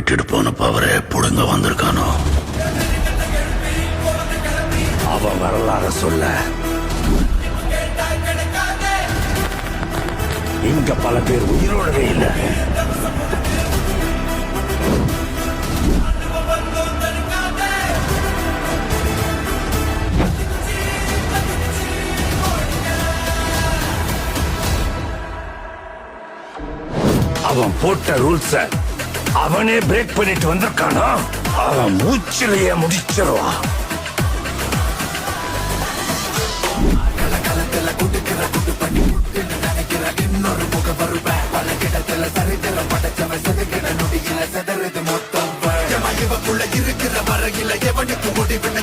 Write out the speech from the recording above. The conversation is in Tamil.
விட்டுட்டு போன பவரை புடுங்க வந்திருக்கானோ? அவன் வரலாற சொல்ல இங்க பல பேர் உயிரோடவே இல்லை. அவன் போட்ட ரூல்ஸ அவனே பிரேக் பண்ணிட்டு வந்திருக்கானா? அவன் மூச்சிலேயே முடிச்சிருவான். இன்னொரு முக வருவேன் பல கிடத்துல சரித்திரம் படைச்சவன் செதுக்கிட நொடியில செதறது மொத்தம். இவக்குள்ள இருக்கிற வரையில எவனுக்கு முடிவுன்னு